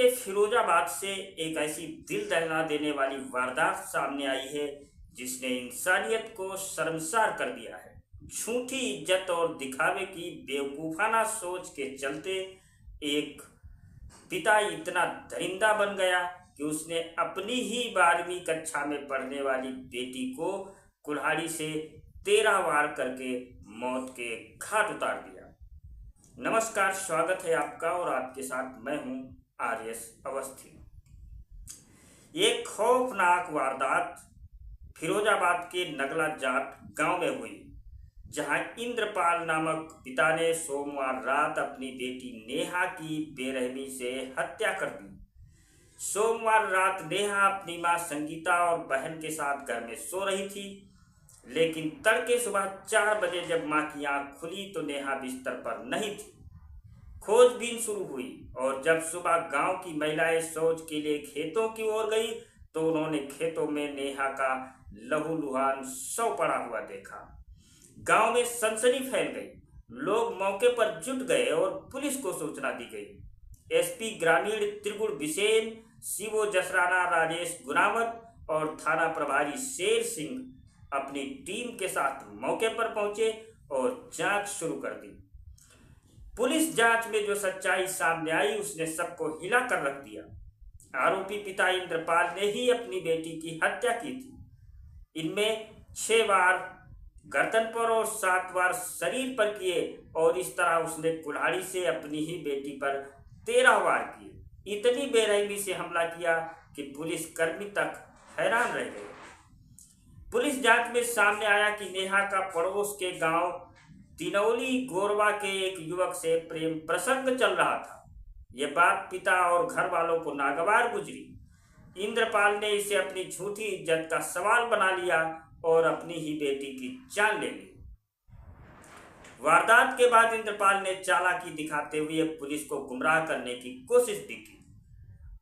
के फिरोजाबाद से एक ऐसी दिल दहला देने वाली वारदात सामने आई है जिसने इंसानियत को शर्मसार कर दिया है। झूठी इज्जत और दिखावे की बेवकूफाना सोच के चलते एक पिता इतना दरिंदा बन गया कि उसने अपनी ही 12वीं कक्षा में पढ़ने वाली बेटी को कुल्हाड़ी से 13 वार करके मौत के घाट उतार दिया। नमस्कार, स्वागत है आपका और आपके साथ मैं हूं आर्यस अवस्थी। एक खौफनाक वारदात फिरोजाबाद के नगला जाट गांव में हुई, जहां इंद्रपाल नामक पिता ने सोमवार रात अपनी बेटी नेहा की बेरहमी से हत्या कर दी। सोमवार रात नेहा अपनी मां संगीता और बहन के साथ घर में सो रही थी, लेकिन तड़के सुबह 4 बजे जब मां की आंख खुली तो नेहा बिस्तर पर नहीं थी। खोजबीन शुरू हुई और जब सुबह गांव की महिलाएं शौच के लिए खेतों की ओर गई तो उन्होंने खेतों में नेहा का लहूलुहान शव पड़ा हुआ देखा। गांव में सनसनी फैल गई, लोग मौके पर जुट गए और पुलिस को सूचना दी गई। एसपी ग्रामीण त्रिगुण बिसेन, सीओ जसराना राजेश गुनावत और थाना प्रभारी शेर सिंह अपनी टीम के साथ मौके पर पहुंचे और जांच शुरू कर दी। पुलिस जांच में जो सच्चाई सामने आई उसने सबको हिला कर रख दिया। आरोपी पिता इंद्रपाल ने ही अपनी बेटी की हत्या की थी। इनमें 6 वार गर्दन पर और 7 वार शरीर पर किए और इस तरह उसने कुल्हाड़ी से अपनी ही बेटी पर 13 वार किए। इतनी बेरहमी से हमला किया कि पुलिस कर्मी तक हैरान रह गए। पुलिस जांच में सामने आया कि नेहा का पड़ोस के गांव दिनौली गोरवा के एक युवक से प्रेम प्रसंग चल रहा था। यह बात पिता और घर वालों को नागवार गुजरी। इंद्रपाल ने इसे अपनी झूठी इज्जत का सवाल बना लिया और अपनी ही बेटी की जान ले ली। वारदात के बाद इंद्रपाल ने चालाकी दिखाते हुए पुलिस को गुमराह करने की कोशिश भी की।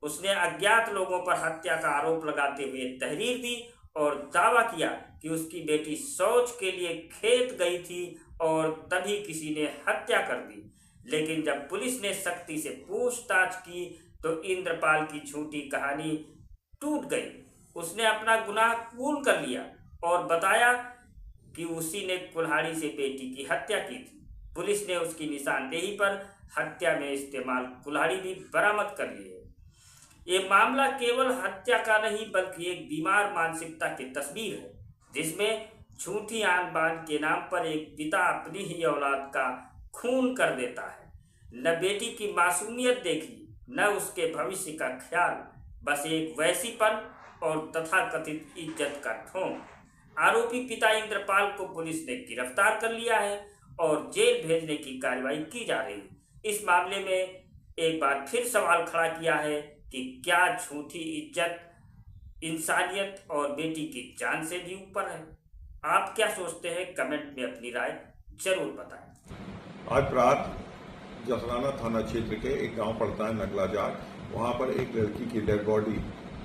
उसने अज्ञात लोगों पर हत्या का आरोप लगाते हुए तहरीर दी और दावा किया कि उसकी बेटी शौच के लिए खेत गई थी और तभी किसी ने हत्या कर दी। लेकिन जब पुलिस ने सख्ती से पूछताछ की तो इंद्रपाल की झूठी कहानी टूट गई। उसने अपना गुनाह कबूल कर लिया और बताया कि उसी ने कुल्हाड़ी से बेटी की हत्या की थी। पुलिस ने उसकी निशानदेही पर हत्या में इस्तेमाल कुल्हाड़ी भी बरामद कर ली है। ये मामला केवल हत्या का नहीं बल्कि एक बीमार मानसिकता की तस्वीर है, जिसमें झूठी आन बान के नाम पर एक पिता अपनी ही औलाद का खून कर देता है। न बेटी की मासूमियत देखी, न उसके भविष्य का ख्याल, बस एक वैसीपन और तथाकथित इज्जत का ढोंग। आरोपी पिता इंद्रपाल को पुलिस ने गिरफ्तार कर लिया है और जेल भेजने की कार्रवाई की जा रही है। इस मामले में एक बार फिर सवाल खड़ा किया है कि क्या झूठी इज्जत इंसानियत और बेटी की जान से भी ऊपर है? आप क्या सोचते हैं? कमेंट में अपनी राय जरूर बताएं। आज रात जसराना थाना क्षेत्र के एक गांव पड़ता है नगला जाट, वहां पर एक लड़की की डेड बॉडी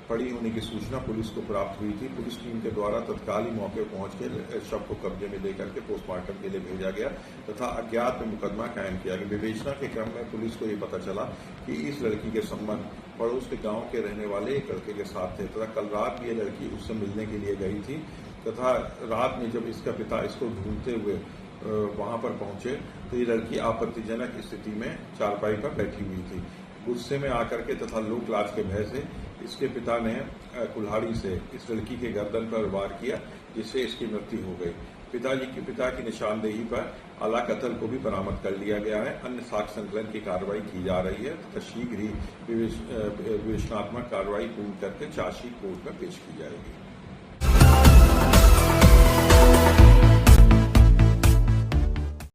पड़ी होने की सूचना पुलिस को प्राप्त हुई थी। पुलिस टीम के द्वारा तत्काल ही मौके पर पहुंच के शव को कब्जे में लेकर के पोस्टमार्टम के लिए भेजा गया तथा अज्ञात में मुकदमा कायम किया गया। विवेचना के क्रम में पुलिस को ये पता चला कि इस लड़की के संबंध पड़ोस के गांव के रहने वाले एक लड़के के साथ थे तथा कल रात ये लड़की उससे मिलने के लिए गई थी तथा रात में जब इसका पिता इसको ढूंढते हुए वहां पर पहुंचे तो ये लड़की आपत्तिजनक स्थिति में चारपाई पर बैठी हुई थी। गुस्से में आकर के तथा लोक लाज के भय से इसके पिता ने कुल्हाड़ी से इस लड़की के गर्दन पर वार किया, जिससे इसकी मृत्यु हो गई। पिता की निशानदेही पर आला कत्ल को भी बरामद कर लिया गया है। अन्य साक्ष्य संकलन की कार्रवाई की जा रही है तथा शीघ्र ही विवेचनात्मक कार्रवाई पूर्ण करके चार्जशीट कोर्ट में पेश की जाएगी।